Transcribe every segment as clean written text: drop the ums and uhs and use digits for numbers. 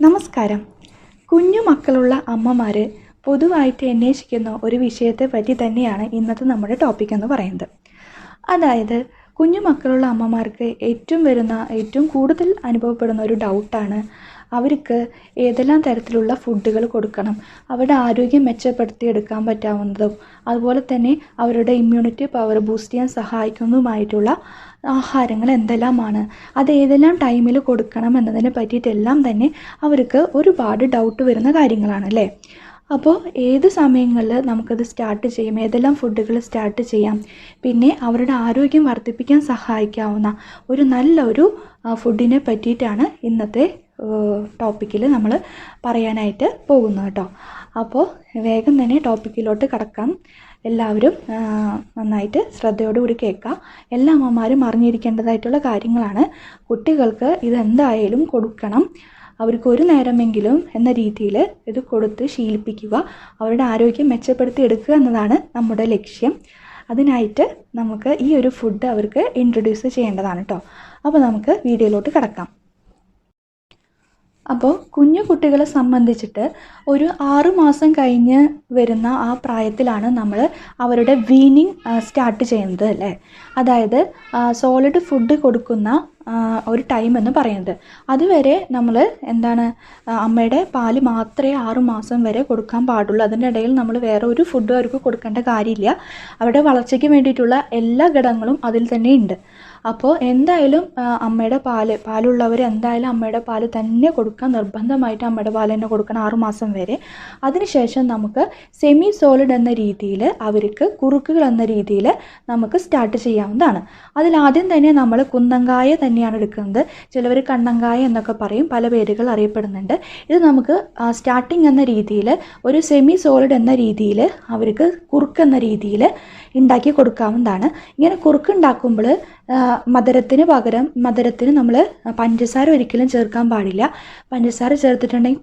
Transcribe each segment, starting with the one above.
നമസ്കാരം. കുഞ്ഞു മക്കളുള്ള അമ്മമാർ പൊതുവായിട്ട് അന്വേഷിക്കുന്ന ഒരു വിഷയത്തെ പറ്റി തന്നെയാണ് ഇന്നത്തെ നമ്മുടെ ടോപ്പിക് എന്ന് പറയുന്നത്. അതായത് കുഞ്ഞു മക്കളുള്ള അമ്മമാർക്ക് ഏറ്റവും കൂടുതൽ അനുഭവപ്പെടുന്ന ഒരു ഡൗട്ടാണ് അവർക്ക് ഏതെല്ലാം തരത്തിലുള്ള ഫുഡുകൾ കൊടുക്കണം, അവരുടെ ആരോഗ്യം മെച്ചപ്പെടുത്തിയെടുക്കാൻ പറ്റാവുന്നതും അതുപോലെ തന്നെ അവരുടെ ഇമ്മ്യൂണിറ്റി പവർ ബൂസ്റ്റ് ചെയ്യാൻ സഹായിക്കുന്നതുമായിട്ടുള്ള ആഹാരങ്ങൾ എന്തെല്ലാമാണ്, അത് ഏതെല്ലാം ടൈമിൽ കൊടുക്കണം എന്നതിനെ പറ്റിയിട്ടെല്ലാം തന്നെ അവർക്ക് ഒരുപാട് ഡൗട്ട് വരുന്ന കാര്യങ്ങളാണ് അല്ലേ. അപ്പോൾ ഏത് സമയങ്ങളിൽ നമുക്കത് സ്റ്റാർട്ട് ചെയ്യാം, ഏതെല്ലാം ഫുഡുകൾ സ്റ്റാർട്ട് ചെയ്യാം, പിന്നെ അവരുടെ ആരോഗ്യം വർദ്ധിപ്പിക്കാൻ സഹായിക്കാവുന്ന നല്ലൊരു ഫുഡിനെ പറ്റിയിട്ടാണ് ഇന്നത്തെ ടോപ്പിക്കിൽ നമ്മൾ പറയാനായിട്ട് പോകുന്നത് കേട്ടോ. അപ്പോൾ വേഗം തന്നെ ടോപ്പിക്കിലോട്ട് കടക്കാം. എല്ലാവരും നന്നായിട്ട് ശ്രദ്ധയോടുകൂടി കേൾക്കുക. എല്ലാ അമ്മമാരും അറിഞ്ഞിരിക്കേണ്ടതായിട്ടുള്ള കാര്യങ്ങളാണ്. കുട്ടികൾക്ക് ഇതെന്തായാലും കൊടുക്കണം. അവർക്ക് ഒരു നേരമെങ്കിലും എന്ന രീതിയിൽ ഇത് കൊടുത്ത് ശീലിപ്പിക്കുക, അവരുടെ ആരോഗ്യം മെച്ചപ്പെടുത്തി എടുക്കുക എന്നതാണ് നമ്മുടെ ലക്ഷ്യം. അതിനായിട്ട് നമുക്ക് ഈ ഒരു ഫുഡ് അവർക്ക് ഇൻട്രൊഡ്യൂസ് ചെയ്യേണ്ടതാണ് കേട്ടോ. അപ്പോൾ നമുക്ക് വീഡിയോയിലോട്ട് കടക്കാം. അപ്പോൾ കുഞ്ഞു കുട്ടികളെ സംബന്ധിച്ചിട്ട് ഒരു 6 മാസം കഴിഞ്ഞ് വരുന്ന ആ പ്രായത്തിലാണ് നമ്മൾ അവരുടെ വീനിങ് സ്റ്റാർട്ട് ചെയ്യുന്നത് അല്ലേ. അതായത് സോളിഡ് ഫുഡ് കൊടുക്കുന്ന ഒരു ടൈം എന്ന് പറയുന്നത്. അതുവരെ നമ്മൾ അമ്മയുടെ പാല് മാത്രമേ 6 മാസം വരെ കൊടുക്കാൻ പാടുള്ളൂ. അതിൻ്റെ ഇടയിൽ നമ്മൾ വേറെ ഒരു ഫുഡും അവർക്ക് കൊടുക്കേണ്ട കാര്യമില്ല. അവരുടെ വളർച്ചയ്ക്ക് വേണ്ടിയിട്ടുള്ള എല്ലാ ഘടകങ്ങളും അതിൽ തന്നെ ഉണ്ട്. അപ്പോൾ എന്തായാലും അമ്മയുടെ പാലുള്ളവർ എന്തായാലും അമ്മയുടെ പാല് തന്നെ കൊടുക്കാൻ നിർബന്ധമായിട്ട് അമ്മയുടെ പാല് തന്നെ കൊടുക്കണം 6 മാസം വരെ. അതിനുശേഷം നമുക്ക് സെമി സോളിഡ് എന്ന രീതിയിൽ അവർക്ക് കുറുക്കുകൾ എന്ന രീതിയിൽ നമുക്ക് സ്റ്റാർട്ട് ചെയ്യാവുന്നതാണ്. അതിലാദ്യം തന്നെ നമ്മൾ കുന്നങ്കായ തന്നെയാണ് എടുക്കുന്നത്. ചിലവർ കണ്ണങ്കായ എന്നൊക്കെ പറയും, പല പേരുകൾ അറിയപ്പെടുന്നുണ്ട്. ഇത് നമുക്ക് സ്റ്റാർട്ടിങ് എന്ന രീതിയിൽ ഒരു സെമി സോളിഡ് എന്ന രീതിയിൽ അവർക്ക് കുറുക്ക് എന്ന രീതിയിൽ ഉണ്ടാക്കി കൊടുക്കാവുന്നതാണ്. ഇങ്ങനെ കുറുക്ക് ഉണ്ടാക്കുമ്പോൾ മധുരത്തിന് നമ്മൾ പഞ്ചസാര ഒരിക്കലും ചേർക്കാൻ പാടില്ല. പഞ്ചസാര ചേർത്തിട്ടുണ്ടെങ്കിൽ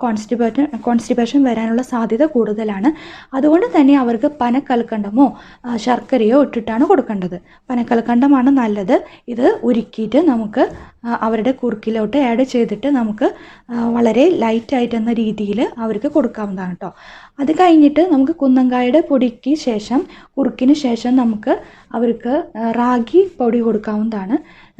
കോൺസ്റ്റിപ്പേഷൻ വരാനുള്ള സാധ്യത കൂടുതലാണ്. അതുകൊണ്ട് തന്നെ അവർക്ക് പനക്കൽക്കണ്ടമോ ശർക്കരയോ ഇട്ടിട്ടാണ് കൊടുക്കേണ്ടത്. പനക്കൽക്കണ്ടമാണ് നല്ലത്. ഇത് ഉരുക്കിയിട്ട് നമുക്ക് അവരുടെ കുറുക്കിലോട്ട് ആഡ് ചെയ്തിട്ട് നമുക്ക് വളരെ ലൈറ്റായിട്ട് എന്ന രീതിയിൽ അവർക്ക് കൊടുക്കാവുന്നതാണ് കേട്ടോ. അത് കഴിഞ്ഞിട്ട് നമുക്ക് കുന്നങ്കായുടെ പൊടിക്ക് ശേഷം കുറുക്കിന് ശേഷം നമുക്ക് അവർക്ക് റാഗി പൊടി കൊടുക്കാവുന്നതാണ്.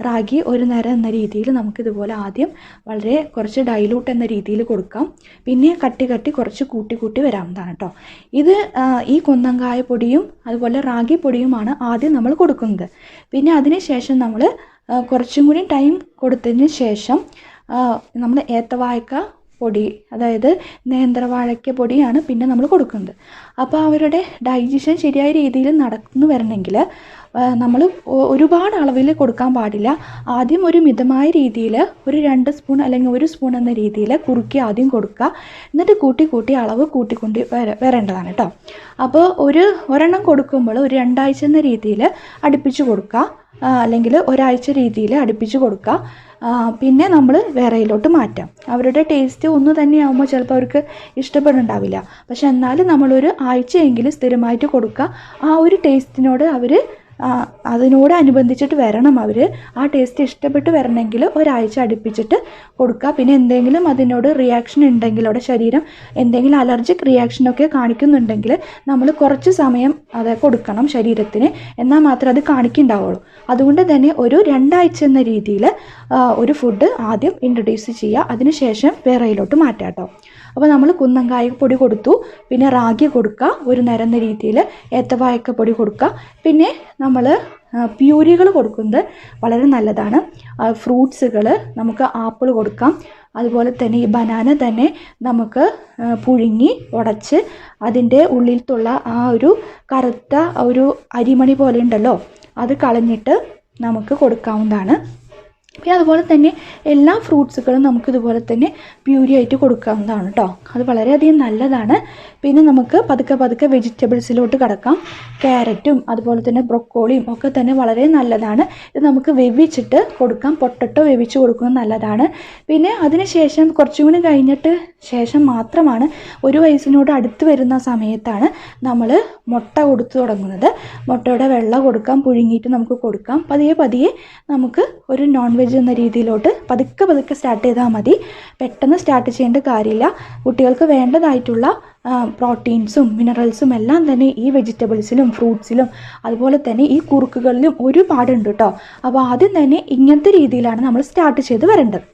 റാഗി ഒരു നേരം എന്ന രീതിയിൽ നമുക്കിതുപോലെ ആദ്യം വളരെ കുറച്ച് ഡൈലൂട്ട് എന്ന രീതിയിൽ കൊടുക്കാം. പിന്നെ കട്ടി കുറച്ച് കൂട്ടി വരാവുന്നതാണ് കേട്ടോ. ഇത് ഈ കുന്നങ്കായ പൊടിയും അതുപോലെ റാഗി പൊടിയുമാണ് ആദ്യം നമ്മൾ കൊടുക്കുന്നത്. പിന്നെ അതിന് ശേഷം നമ്മൾ കുറച്ചും കൂടി ടൈം കൊടുത്തതിന് ശേഷം നമ്മൾ ഏത്തവാഴക്ക പൊടി, അതായത് നേന്ത്രവാഴയ്ക്ക പൊടിയാണ് പിന്നെ നമ്മൾ കൊടുക്കുന്നത്. അപ്പോൾ അവരുടെ ഡൈജഷൻ ശരിയായ രീതിയിൽ നടന്നു വരണമെങ്കിൽ നമ്മൾ ഒരുപാട് അളവിൽ കൊടുക്കാൻ പാടില്ല. ആദ്യം ഒരു മിതമായ രീതിയിൽ ഒരു 2 സ്പൂൺ അല്ലെങ്കിൽ 1 സ്പൂൺ എന്ന രീതിയിൽ കുറുക്കി ആദ്യം കൊടുക്കുക. എന്നിട്ട് കൂട്ടി അളവ് കൂട്ടിക്കൊണ്ട് വരേണ്ടതാണ് കേട്ടോ. അപ്പോൾ ഒരെണ്ണം കൊടുക്കുമ്പോൾ ഒരു 2 ആഴ്ച എന്ന രീതിയിൽ അടുപ്പിച്ച് കൊടുക്കുക, അല്ലെങ്കിൽ ഒരാഴ്ച രീതിയിൽ അടുപ്പിച്ച് കൊടുക്കുക. പിന്നെ നമ്മൾ വേറെയിലോട്ട് മാറ്റാം. അവരുടെ ടേസ്റ്റ് ഒന്ന് തന്നെയാകുമ്പോൾ ചിലപ്പോൾ അവർക്ക് ഇഷ്ടപ്പെടുന്നുണ്ടാവില്ല. പക്ഷെ എന്നാലും നമ്മളൊരു ആഴ്ചയെങ്കിലും സ്ഥിരമായിട്ട് കൊടുക്കുക. ആ ഒരു ടേസ്റ്റിനോട് അതിനോടനുബന്ധിച്ചിട്ട് വരണം അവർ ആ ടേസ്റ്റ് ഇഷ്ടപ്പെട്ട് വരണമെങ്കിൽ ഒരാഴ്ച അടുപ്പിച്ചിട്ട് കൊടുക്കുക. പിന്നെ എന്തെങ്കിലും അതിനോട് റിയാക്ഷൻ ഉണ്ടെങ്കിൽ അവിടെ ശരീരം എന്തെങ്കിലും അലർജിക് റിയാക്ഷനൊക്കെ കാണിക്കുന്നുണ്ടെങ്കിൽ നമ്മൾ കുറച്ച് സമയം അത് കൊടുക്കണം ശരീരത്തിന്, എന്നാൽ മാത്രമേ അത് കാണിക്കുന്നുണ്ടാവുള്ളൂ. അതുകൊണ്ട് തന്നെ ഒരു 2 ആഴ്ച എന്ന രീതിയിൽ ഒരു ഫുഡ് ആദ്യം ഇൻട്രൊഡ്യൂസ് ചെയ്യുക. അതിനുശേഷം വേറെയിലോട്ട് മാറ്റാം കേട്ടോ. അപ്പോൾ നമ്മൾ കുന്നങ്കായ പൊടി കൊടുത്തു, പിന്നെ റാഗി കൊടുക്കുക ഒരു നേരം എന്ന രീതിയിൽ, ഏത്തവാഴക്ക പൊടി കൊടുക്കുക. പിന്നെ നമ്മൾ പ്യൂരികൾ കൊടുക്കുന്നത് വളരെ നല്ലതാണ്. ഫ്രൂട്ട്സുകൾ നമുക്ക് ആപ്പിൾ കൊടുക്കാം. അതുപോലെ തന്നെ ഈ ബനാന തന്നെ നമുക്ക് പുഴുങ്ങി ഉടച്ച് അതിൻ്റെ ഉള്ളിലത്തുള്ള ആ ഒരു കറുത്ത ഒരു അരിമണി പോലെ ഉണ്ടല്ലോ, അത് കളഞ്ഞിട്ട് നമുക്ക് കൊടുക്കാവുന്നതാണ്. പിന്നെ അതുപോലെ തന്നെ എല്ലാ ഫ്രൂട്ട്സുകളും നമുക്കിതുപോലെ തന്നെ പ്യൂരി ആയിട്ട് കൊടുക്കാവുന്നതാണ് കേട്ടോ. അത് വളരെയധികം നല്ലതാണ്. പിന്നെ നമുക്ക് പതുക്കെ വെജിറ്റബിൾസിലോട്ട് കടക്കാം. ക്യാരറ്റും അതുപോലെ തന്നെ ബ്രൊക്കോളിയും ഒക്കെ തന്നെ വളരെ നല്ലതാണ്. ഇത് നമുക്ക് വേവിച്ചിട്ട് കൊടുക്കാം. പൊട്ടറ്റോ വേവിച്ച് കൊടുക്കുന്നത് നല്ലതാണ്. പിന്നെ അതിന് ശേഷം കുറച്ചും കൂടി കഴിഞ്ഞിട്ട് ശേഷം മാത്രമാണ്, 1 വയസ്സിനോട് അടുത്ത് വരുന്ന സമയത്താണ് നമ്മൾ മുട്ട കൊടുത്തു തുടങ്ങുന്നത്. മുട്ടയുടെ വെള്ള കൊടുക്കാം, പുഴുങ്ങിയിട്ട് നമുക്ക് കൊടുക്കാം. പതിയെ നമുക്ക് ഒരു നോൺ വെജ് സ്റ്റേജ് എന്ന രീതിയിലോട്ട് പതുക്കെ പതുക്കെ സ്റ്റാർട്ട് ചെയ്താൽ മതി. പെട്ടെന്ന് സ്റ്റാർട്ട് ചെയ്യേണ്ട കാര്യമില്ല. കുട്ടികൾക്ക് വേണ്ടതായിട്ടുള്ള പ്രോട്ടീൻസും മിനറൽസും എല്ലാം തന്നെ ഈ വെജിറ്റബിൾസിലും ഫ്രൂട്ട്സിലും അതുപോലെ തന്നെ ഈ കുറുക്കുകളിലും ഒരുപാടുണ്ട് കേട്ടോ. അപ്പോൾ ആദ്യം തന്നെ ഇങ്ങനത്തെ രീതിയിലാണ് നമ്മൾ സ്റ്റാർട്ട് ചെയ്ത് വരേണ്ടത്.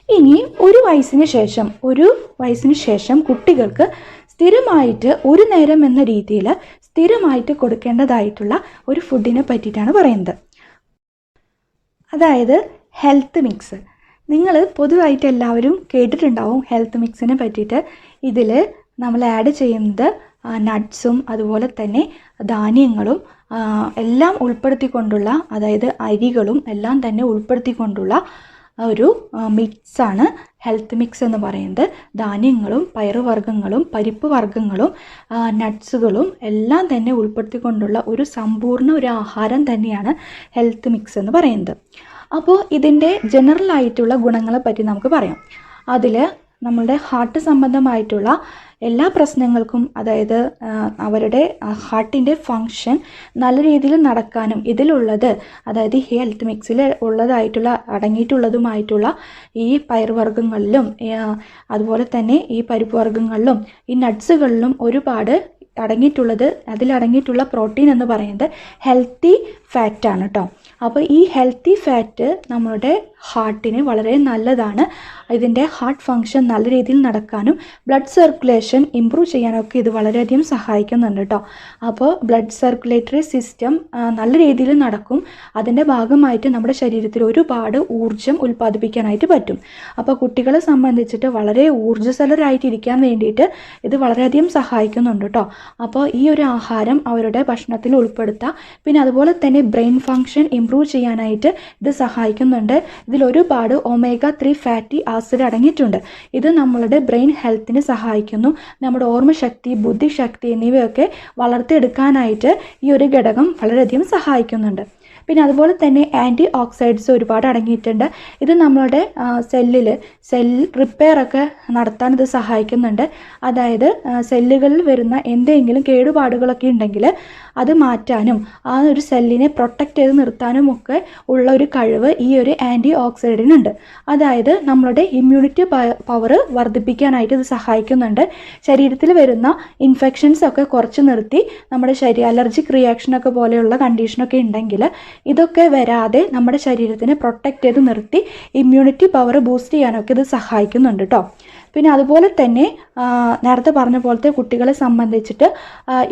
ഇനി ഒരു വയസ്സിന് ശേഷം കുട്ടികൾക്ക് സ്ഥിരമായിട്ട് ഒരു നേരം എന്ന രീതിയിൽ സ്ഥിരമായിട്ട് കൊടുക്കേണ്ടതായിട്ടുള്ള ഒരു ഫുഡിനെ പറ്റിയിട്ടാണ് പറയുന്നത്. അതായത് ഹെൽത്ത് മിക്സ്. നിങ്ങൾ പൊതുവായിട്ട് എല്ലാവരും കേട്ടിട്ടുണ്ടാവും ഹെൽത്ത് മിക്സിനെ പറ്റിയിട്ട്. ഇതിൽ നമ്മൾ ആഡ് ചെയ്യുന്നത് നട്ട്സും അതുപോലെ തന്നെ ധാന്യങ്ങളും എല്ലാം ഉൾപ്പെടുത്തിക്കൊണ്ടുള്ള, അതായത് അരികളും എല്ലാം തന്നെ ഉൾപ്പെടുത്തിക്കൊണ്ടുള്ള ഒരു മിക്സാണ് ഹെൽത്ത് മിക്സ് എന്ന് പറയുന്നത്. ധാന്യങ്ങളും പയറുവർഗ്ഗങ്ങളും പരിപ്പ് വർഗ്ഗങ്ങളും നട്ട്സുകളും എല്ലാം തന്നെ ഉൾപ്പെടുത്തിക്കൊണ്ടുള്ള ഒരു സമ്പൂർണ്ണ ഒരു ആഹാരം തന്നെയാണ് ഹെൽത്ത് മിക്സ് എന്ന് പറയുന്നത്. അപ്പോൾ ഇതിൻ്റെ ജനറൽ ആയിട്ടുള്ള ഗുണങ്ങളെ പറ്റി നമുക്ക് പറയാം. അതിൽ നമ്മളുടെ ഹാർട്ട് സംബന്ധമായിട്ടുള്ള എല്ലാ പ്രശ്നങ്ങൾക്കും, അതായത് അവരുടെ ഹാർട്ടിൻ്റെ ഫങ്ഷൻ നല്ല രീതിയിൽ നടക്കാനും ഇതിലുള്ളത്, അതായത് ഈ ഹെൽത്ത് മിക്സിൽ അടങ്ങിയിട്ടുള്ളതുമായിട്ടുള്ള ഈ പയറുവർഗ്ഗങ്ങളിലും അതുപോലെ തന്നെ ഈ പരിപ്പ് വർഗ്ഗങ്ങളിലും ഈ നട്ട്സുകളിലും ഒരുപാട് അതിലടങ്ങിയിട്ടുള്ള പ്രോട്ടീൻ എന്ന് പറയുന്നത് ഹെൽത്തി ഫാറ്റാണ് കേട്ടോ. അപ്പോൾ ഈ ഹെൽത്തി ഫാറ്റ് നമ്മളുടെ ഹാർട്ടിന് വളരെ നല്ലതാണ്. ഇതിൻ്റെ ഹാർട്ട് ഫങ്ഷൻ നല്ല രീതിയിൽ നടക്കാനും ബ്ലഡ് സർക്കുലേഷൻ ഇമ്പ്രൂവ് ചെയ്യാനൊക്കെ ഇത് വളരെയധികം സഹായിക്കുന്നുണ്ട് കേട്ടോ. അപ്പോൾ ബ്ലഡ് സർക്കുലേറ്ററി സിസ്റ്റം നല്ല രീതിയിൽ നടക്കും. അതിൻ്റെ ഭാഗമായിട്ട് നമ്മുടെ ശരീരത്തിൽ ഒരുപാട് ഊർജ്ജം ഉൽപ്പാദിപ്പിക്കാനായിട്ട് പറ്റും. അപ്പോൾ കുട്ടികളെ സംബന്ധിച്ചിട്ട് വളരെ ഊർജ്ജസ്വലരായിട്ടിരിക്കാൻ വേണ്ടിയിട്ട് ഇത് വളരെയധികം സഹായിക്കുന്നുണ്ട് കേട്ടോ. അപ്പോൾ ഈ ഒരു ആഹാരം അവരുടെ ഭക്ഷണത്തിൽ ഉൾപ്പെടുത്തുക. പിന്നെ അതുപോലെ തന്നെ ബ്രെയിൻ ഫങ്ഷൻ ഇമ്പ്രൂവ് ചെയ്യാനായിട്ട് ഇത് സഹായിക്കുന്നുണ്ട്. ഇതിൽ ഒരുപാട് ഒമേഗ 3 ഫാറ്റി ആസിഡ് അടങ്ങിയിട്ടുണ്ട്. ഇത് നമ്മളുടെ ബ്രെയിൻ ഹെൽത്തിന് സഹായിക്കുന്നു. നമ്മുടെ ഓർമ്മശക്തി, ബുദ്ധിശക്തി എന്നിവയൊക്കെ വളർത്തിയെടുക്കാനായിട്ട് ഈ ഒരു ഘടകം വളരെയധികം സഹായിക്കുന്നുണ്ട്. പിന്നെ അതുപോലെ തന്നെ ആൻറ്റി ഓക്സൈഡ്സ് ഒരുപാട് അടങ്ങിയിട്ടുണ്ട്. ഇത് നമ്മളുടെ സെൽ റിപ്പയറൊക്കെ നടത്താൻ ഇത് സഹായിക്കുന്നുണ്ട്. അതായത് സെല്ലുകളിൽ വരുന്ന എന്തെങ്കിലും കേടുപാടുകളൊക്കെ ഉണ്ടെങ്കിൽ അത് മാറ്റാനും ആ ഒരു സെല്ലിനെ പ്രൊട്ടക്റ്റ് ചെയ്ത് നിർത്താനും ഒക്കെ ഉള്ള ഒരു കഴിവ് ഈ ഒരു ആൻറ്റി ഓക്സിഡൻറ്റിനുണ്ട്. അതായത് നമ്മളുടെ ഇമ്മ്യൂണിറ്റി പവർ വർദ്ധിപ്പിക്കാനായിട്ട് ഇത് സഹായിക്കുന്നുണ്ട്. ശരീരത്തിൽ വരുന്ന ഇൻഫെക്ഷൻസ് ഒക്കെ കുറച്ച് നിർത്തി നമ്മുടെ അലർജിക് റിയാക്ഷനൊക്കെ പോലെയുള്ള കണ്ടീഷനൊക്കെ ഉണ്ടെങ്കിൽ ഇതൊക്കെ വരാതെ നമ്മുടെ ശരീരത്തിനെ പ്രൊട്ടക്റ്റ് ചെയ്ത് നിർത്തി ഇമ്മ്യൂണിറ്റി പവർ ബൂസ്റ്റ് ചെയ്യാനൊക്കെ ഇത് സഹായിക്കുന്നുണ്ട് കേട്ടോ. പിന്നെ അതുപോലെ തന്നെ നേരത്തെ പറഞ്ഞ പോലത്തെ കുട്ടികളെ സംബന്ധിച്ചിട്ട്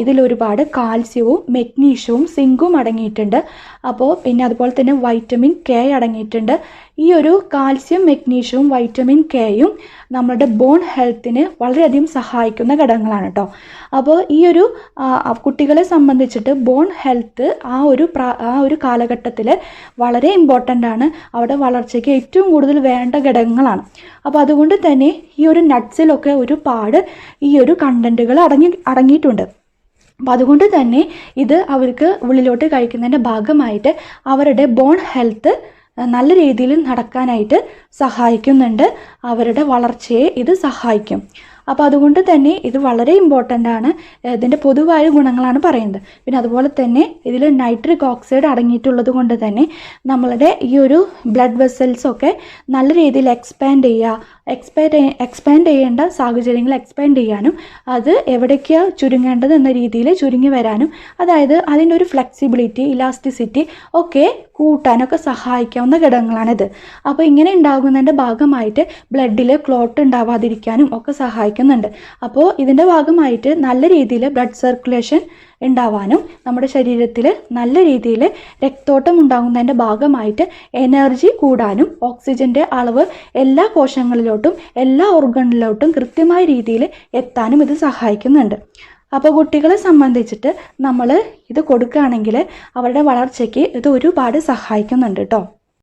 ഇതിലൊരുപാട് കാൽസ്യവും മെഗ്നീഷ്യവും സിങ്കും അടങ്ങിയിട്ടുണ്ട്. അപ്പോൾ പിന്നെ അതുപോലെ തന്നെ വൈറ്റമിൻ കെ അടങ്ങിയിട്ടുണ്ട്. ഈ ഒരു കാൽസ്യം, മെഗ്നീഷ്യവും വൈറ്റമിൻ കെയും നമ്മുടെ ബോൺ ഹെൽത്തിന് വളരെയധികം സഹായിക്കുന്ന ഘടകങ്ങളാണ് കേട്ടോ. അപ്പോൾ ഈ ഒരു കുട്ടികളെ സംബന്ധിച്ചിട്ട് ബോൺ ഹെൽത്ത് ആ ഒരു കാലഘട്ടത്തിൽ വളരെ ഇമ്പോർട്ടൻ്റ് ആണ്. അവിടെ വളർച്ചയ്ക്ക് ഏറ്റവും കൂടുതൽ വേണ്ട ഘടകങ്ങളാണ്. അപ്പോൾ അതുകൊണ്ട് തന്നെ ഈ ഒരു നട്ട്സിലൊക്കെ ഒരുപാട് ഈ ഒരു കണ്ടൻറ്റുകൾ അടങ്ങിയിട്ടുണ്ട്. അപ്പോൾ അതുകൊണ്ട് തന്നെ ഇത് അവർക്ക് ഉള്ളിലോട്ട് കഴിക്കുന്നതിൻ്റെ ഭാഗമായിട്ട് അവരുടെ ബോൺ ഹെൽത്ത് നല്ല രീതിയിൽ നടക്കാനായിട്ട് സഹായിക്കുന്നുണ്ട്. അവരുടെ വളർച്ചയെ ഇത് സഹായിക്കും. അപ്പോൾ അതുകൊണ്ട് തന്നെ ഇത് വളരെ ഇമ്പോർട്ടൻ്റ് ആണ്. ഇതിൻ്റെ പൊതുവായ ഗുണങ്ങളാണ് പറയുന്നത്. പിന്നെ അതുപോലെ തന്നെ ഇതിൽ നൈട്രിക് ഓക്സൈഡ് അടങ്ങിയിട്ടുള്ളത് കൊണ്ട് തന്നെ നമ്മളുടെ ഈ ഒരു ബ്ലഡ് വെസൽസൊക്കെ നല്ല രീതിയിൽ എക്സ്പാൻഡ് ചെയ്യേണ്ട സാഹചര്യങ്ങൾ എക്സ്പാൻഡ് ചെയ്യാനും അത് എവിടേക്കാണ് ചുരുങ്ങേണ്ടത് എന്ന രീതിയിൽ ചുരുങ്ങി വരാനും, അതായത് അതിൻ്റെ ഒരു ഫ്ലെക്സിബിലിറ്റി, ഇലാസ്റ്റിസിറ്റി ഒക്കെ കൂട്ടാനൊക്കെ സഹായിക്കാവുന്ന ഘടകങ്ങളാണിത്. അപ്പോൾ ഇങ്ങനെ ഉണ്ടാകുന്നതിൻ്റെ ഭാഗമായിട്ട് ബ്ലഡിൽ ക്ലോട്ട് ഉണ്ടാവാതിരിക്കാനും ഒക്കെ സഹായിക്കുന്നുണ്ട്. അപ്പോൾ ഇതിൻ്റെ ഭാഗമായിട്ട് നല്ല രീതിയിൽ ബ്ലഡ് സർക്കുലേഷൻ ഉണ്ടാവാനും നമ്മുടെ ശരീരത്തിൽ നല്ല രീതിയിൽ രക്തോട്ടം ഉണ്ടാകുന്നതിൻ്റെ ഭാഗമായിട്ട് എനർജി കൂടാനും ഓക്സിജൻ്റെ അളവ് എല്ലാ കോശങ്ങളിലോട്ടും എല്ലാ ഓർഗണിലോട്ടും കൃത്യമായ രീതിയിൽ എത്താനും ഇത് സഹായിക്കുന്നുണ്ട്. അപ്പോൾ കുട്ടികളെ സംബന്ധിച്ചിട്ട് നമ്മൾ ഇത് കൊടുക്കുകയാണെങ്കിൽ അവരുടെ വളർച്ചയ്ക്ക് ഇത് ഒരുപാട് സഹായിക്കുന്നുണ്ട് കേട്ടോ.